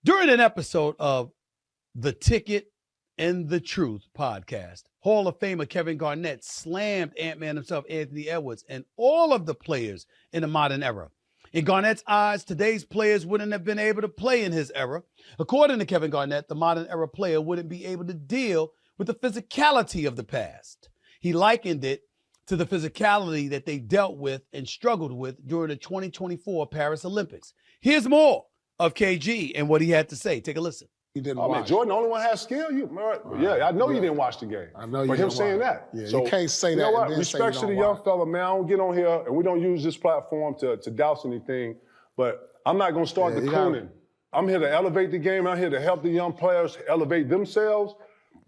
During an episode of The Ticket and the Truth podcast, Hall of Famer Kevin Garnett slammed Ant-Man himself, Anthony Edwards, and all of the players in the modern era. In Garnett's eyes, today's players wouldn't have been able to play in his era. According to Kevin Garnett, the modern era player wouldn't be able to deal with the physicality of the past. He likened it to the physicality that they dealt with and struggled with during the 2024 Paris Olympics. Here's more of KG and what he had to say. Take a listen. You didn't watch. Man, Jordan, the only one has skill. Yeah, I know you didn't watch the game. I know you But didn't him saying that. Yeah, so, you can't say that. You know what? And then Respect to the young fella, man. I don't get on here, and we don't use this platform to douse anything, but I'm not going to start the cooning. I'm here to elevate the game. I'm here to help the young players elevate themselves.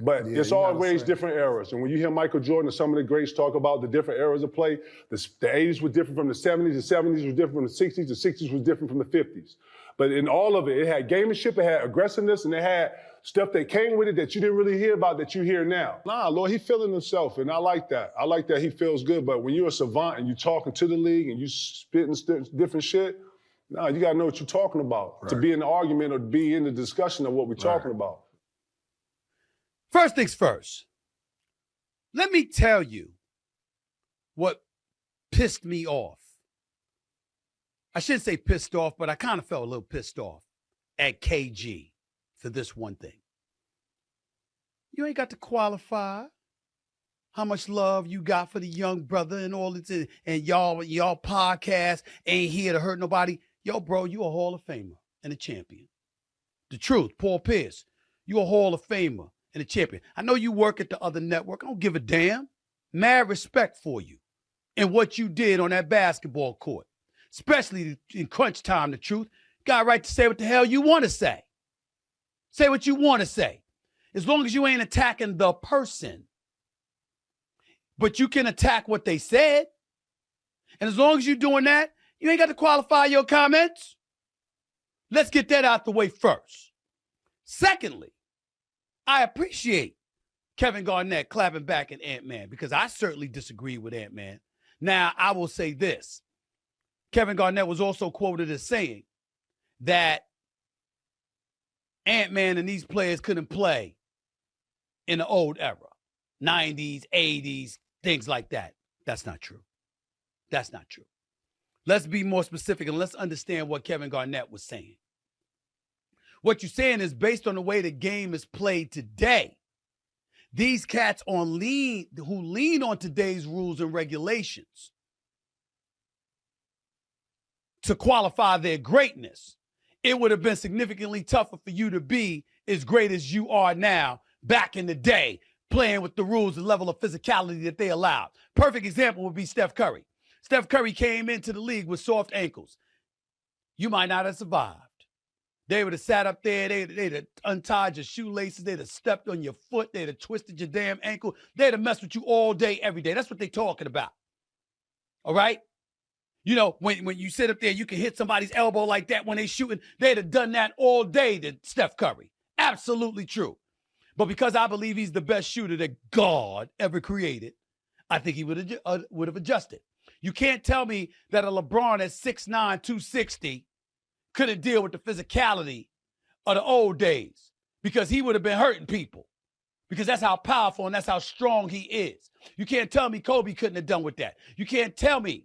But it's always different eras. And when you hear Michael Jordan and some of the greats talk about the different eras of play, the 80s were different from the 70s, the 70s were different from the 60s, the 60s was different from the 50s. But in all of it, it had gamemanship, it had aggressiveness, and it had stuff that came with it that you didn't really hear about that you hear now. Nah, Lord, he feeling himself, and I like that. I like that he feels good. But when you're a savant and you're talking to the league and you spitting different shit, nah, you got to know what you're talking about to be in the argument or to be in the discussion of what we're talking about. First things first, let me tell you what pissed me off. I shouldn't say pissed off, but I kind of felt a little pissed off at KG for this one thing. You ain't got to qualify how much love you got for the young brother and all this, and y'all podcast ain't here to hurt nobody. Yo, bro, you a Hall of Famer and a champion. The truth, Paul Pierce, you a Hall of Famer and a champion. I know you work at the other network. I don't give a damn. Mad respect for you and what you did on that basketball court, especially in crunch time, the truth. Got a right to say what the hell you want to say. Say what you want to say. As long as you ain't attacking the person. But you can attack what they said. And as long as you're doing that, you ain't got to qualify your comments. Let's get that out the way first. Secondly, I appreciate Kevin Garnett clapping back at Ant-Man because I certainly disagree with Ant-Man. Now, I will say this. Kevin Garnett was also quoted as saying that Ant-Man and these players couldn't play in the old era, 90s, 80s, things like that. That's not true. That's not true. Let's be more specific and let's understand what Kevin Garnett was saying. What you're saying is based on the way the game is played today, these cats who lean on today's rules and regulations to qualify their greatness, it would have been significantly tougher for you to be as great as you are now back in the day, playing with the rules and level of physicality that they allowed. Perfect example would be Steph Curry. Steph Curry came into the league with soft ankles. You might not have survived. They would have sat up there, they'd have untied your shoelaces, they'd have stepped on your foot, they'd have twisted your damn ankle, they'd have messed with you all day, every day. That's what they're talking about. All right? You know, when you sit up there, you can hit somebody's elbow like that when they shooting, they'd have done that all day to Steph Curry. Absolutely true. But because I believe he's the best shooter that God ever created, I think he would have adjusted. You can't tell me that a LeBron at 6'9", 260 couldn't deal with the physicality of the old days because he would have been hurting people because that's how powerful and that's how strong he is. You can't tell me Kobe couldn't have done with that. You can't tell me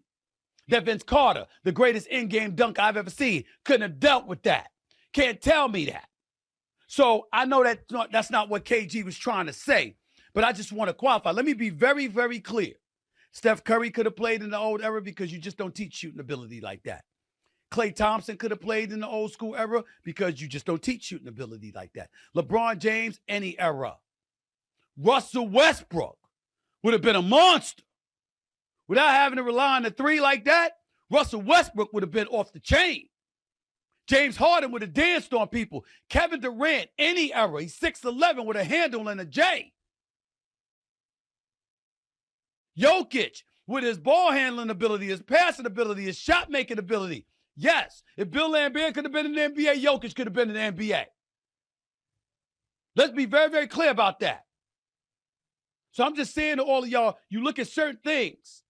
that Vince Carter, the greatest in-game dunk I've ever seen, couldn't have dealt with that. Can't tell me that. So I know that's not what KG was trying to say, but I just want to qualify. Let me be very, very clear. Steph Curry could have played in the old era because you just don't teach shooting ability like that. Klay Thompson could have played in the old school era because you just don't teach shooting ability like that. LeBron James, any era. Russell Westbrook would have been a monster. Without having to rely on the three like that, Russell Westbrook would have been off the chain. James Harden would have danced on people. Kevin Durant, any era, he's 6'11" with a handle and a J. Jokic, with his ball handling ability, his passing ability, his shot making ability. Yes, if Bill Laimbeer could have been in the NBA, Jokic could have been in the NBA. Let's be very, very clear about that. So I'm just saying to all of y'all, you look at certain things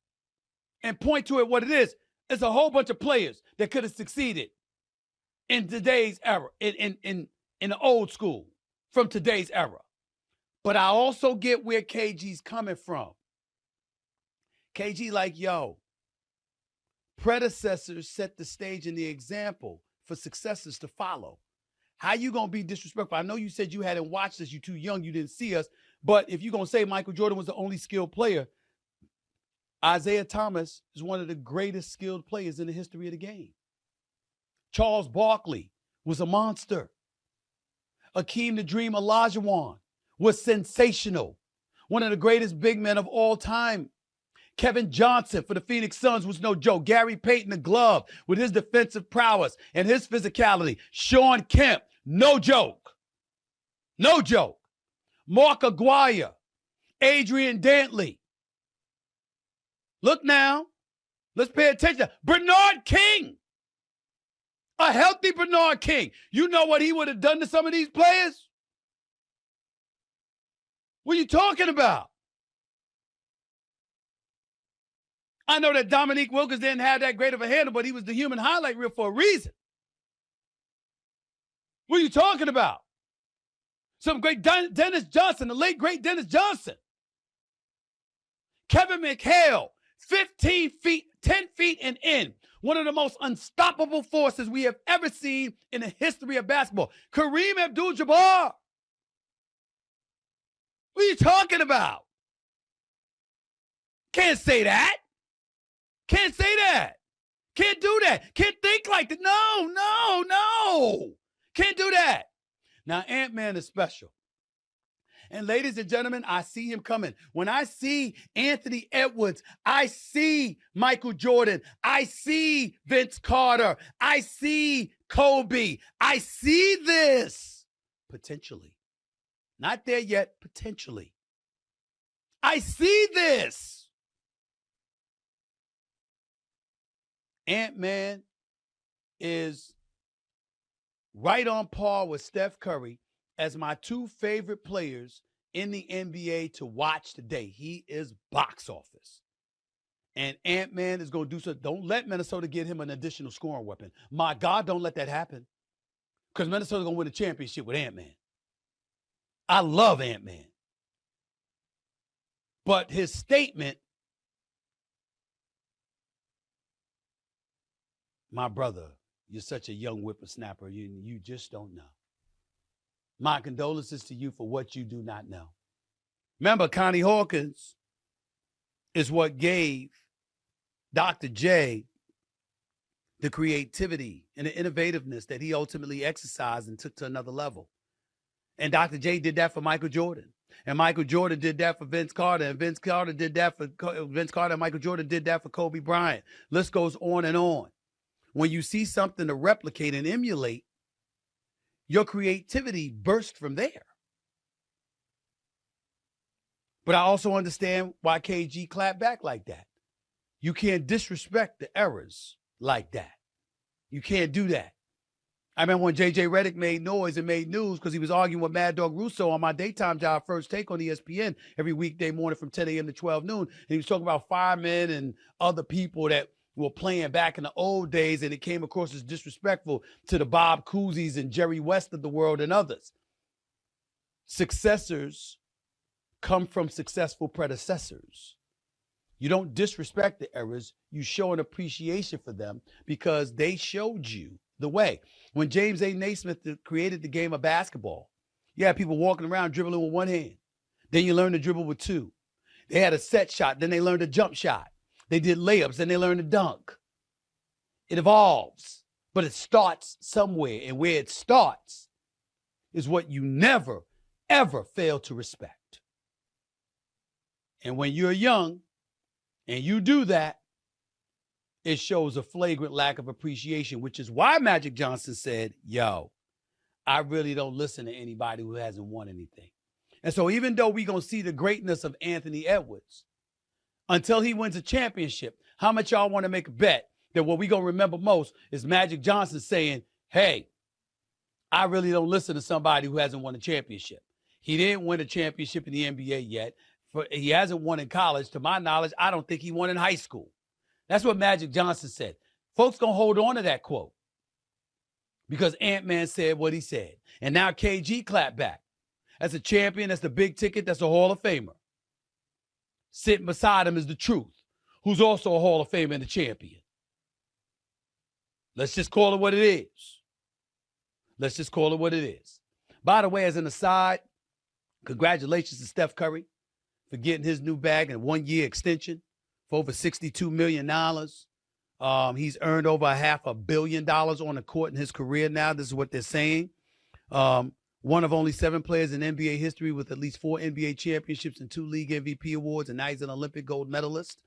and point to it what it is. It's a whole bunch of players that could have succeeded in today's era, in the old school, from today's era. But I also get where KG's coming from. KG like, yo, predecessors set the stage and the example for successors to follow. How you going to be disrespectful? I know you said you hadn't watched us. You're too young. You didn't see us. But if you're going to say Michael Jordan was the only skilled player, Isaiah Thomas is one of the greatest skilled players in the history of the game. Charles Barkley was a monster. Akeem the Dream Olajuwon was sensational. One of the greatest big men of all time. Kevin Johnson for the Phoenix Suns was no joke. Gary Payton, the glove, with his defensive prowess and his physicality. Sean Kemp, no joke. No joke. Mark Aguirre, Adrian Dantley. Look now. Let's pay attention. Bernard King. A healthy Bernard King. You know what he would have done to some of these players? What are you talking about? I know that Dominique Wilkins didn't have that great of a handle, but he was the human highlight reel for a reason. What are you talking about? Some great Dennis Johnson, the late great Dennis Johnson. Kevin McHale, 15 feet, 10 feet and in. One of the most unstoppable forces we have ever seen in the history of basketball. Kareem Abdul-Jabbar. What are you talking about? Can't say that. Can't say that. Can't do that. Can't think like that. No. Can't do that. Now, Ant-Man is special. And ladies and gentlemen, I see him coming. When I see Anthony Edwards, I see Michael Jordan. I see Vince Carter. I see Kobe. I see this potentially. Not there yet, potentially. I see this. Ant-Man is right on par with Steph Curry as my two favorite players in the NBA to watch today. He is box office. And Ant-Man is going to do so. Don't let Minnesota get him an additional scoring weapon. My God, don't let that happen. Because Minnesota's going to win a championship with Ant-Man. I love Ant-Man. But his statement, my brother, you're such a young whippersnapper. You just don't know. My condolences to you for what you do not know. Remember, Connie Hawkins is what gave Dr. J the creativity and the innovativeness that he ultimately exercised and took to another level. And Dr. J did that for Michael Jordan. And Michael Jordan did that for Vince Carter. And Vince Carter and Michael Jordan did that for Kobe Bryant. List goes on and on. When you see something to replicate and emulate, your creativity bursts from there. But I also understand why KG clapped back like that. You can't disrespect the errors like that. You can't do that. I remember when J.J. Redick made noise and made news because he was arguing with Mad Dog Russo on my daytime job, First Take on ESPN, every weekday morning from 10 a.m. to 12 noon. And he was talking about firemen and other people that were playing back in the old days, and it came across as disrespectful to the Bob Cousy's and Jerry West of the world and others. Successors come from successful predecessors. You don't disrespect the errors. You show an appreciation for them because they showed you the way. When James A. Naismith created the game of basketball, you had people walking around dribbling with one hand. Then you learn to dribble with two. They had a set shot. Then they learned a jump shot. They did layups, then they learned to dunk. It evolves, but it starts somewhere. And where it starts is what you never, ever fail to respect. And when you're young and you do that, it shows a flagrant lack of appreciation, which is why Magic Johnson said, yo, I really don't listen to anybody who hasn't won anything. And so even though we're going to see the greatness of Anthony Edwards, until he wins a championship, how much y'all want to make a bet that what we going to remember most is Magic Johnson saying, hey, I really don't listen to somebody who hasn't won a championship. He didn't win a championship in the NBA yet. He hasn't won in college. To my knowledge, I don't think he won in high school. That's what Magic Johnson said. Folks going to hold on to that quote. because Ant-Man said what he said. And now KG clapped back. That's a champion. That's the big ticket. That's a Hall of Famer. Sitting beside him is the Truth, who's also a Hall of Famer and a champion. Let's just call it what it is. Let's just call it what it is. By the way, as an aside, congratulations to Steph Curry for getting his new bag and 1-year extension for over $62 million. He's earned over $500 million on the court in his career now. This is what they're saying. One of only 7 players in NBA history with at least 4 NBA championships and 2 league MVP awards, and now he's an Olympic gold medalist.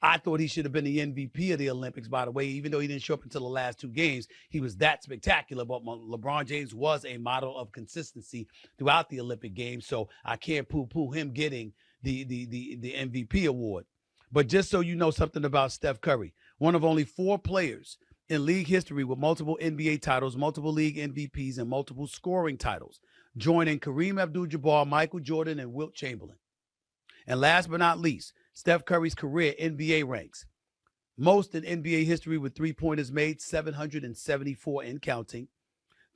I thought he should have been the MVP of the Olympics, by the way, even though he didn't show up until the last 2 games. He was that spectacular, but LeBron James was a model of consistency throughout the Olympic Games, so I can't poo-poo him getting the MVP award. But just so you know something about Steph Curry, one of only 4 players in league history with multiple NBA titles, multiple league MVPs, and multiple scoring titles, joining Kareem Abdul-Jabbar, Michael Jordan, and Wilt Chamberlain. And last but not least, Steph Curry's career NBA ranks. Most in NBA history with three-pointers made, 774 and counting.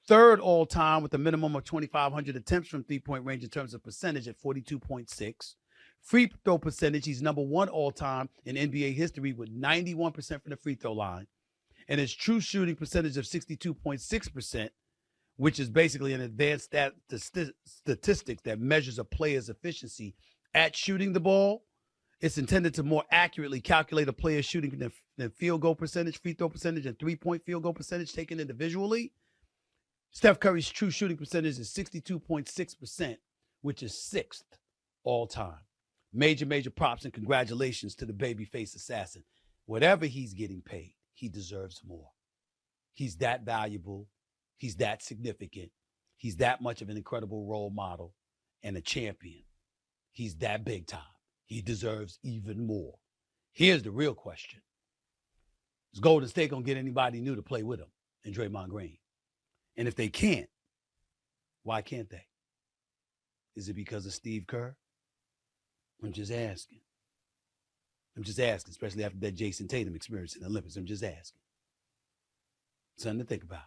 3rd all-time with a minimum of 2,500 attempts from three-point range in terms of percentage at 42.6. Free throw percentage, he's number 1 all-time in NBA history with 91% from the free throw line. And his true shooting percentage of 62.6%, which is basically an advanced statistic that measures a player's efficiency at shooting the ball. It's intended to more accurately calculate a player's shooting than field goal percentage, free throw percentage, and 3-point field goal percentage taken individually. Steph Curry's true shooting percentage is 62.6%, which is 6th all time. Major props and congratulations to the babyface assassin. Whatever he's getting paid, he deserves more. He's that valuable. He's that significant. He's that much of an incredible role model and a champion. He's that big time. He deserves even more. Here's the real question. Is Golden State going to get anybody new to play with him in Draymond Green? And if they can't, why can't they? Is it because of Steve Kerr? I'm just asking. Especially after that Jason Tatum experience in the Olympics. I'm just asking. Something to think about.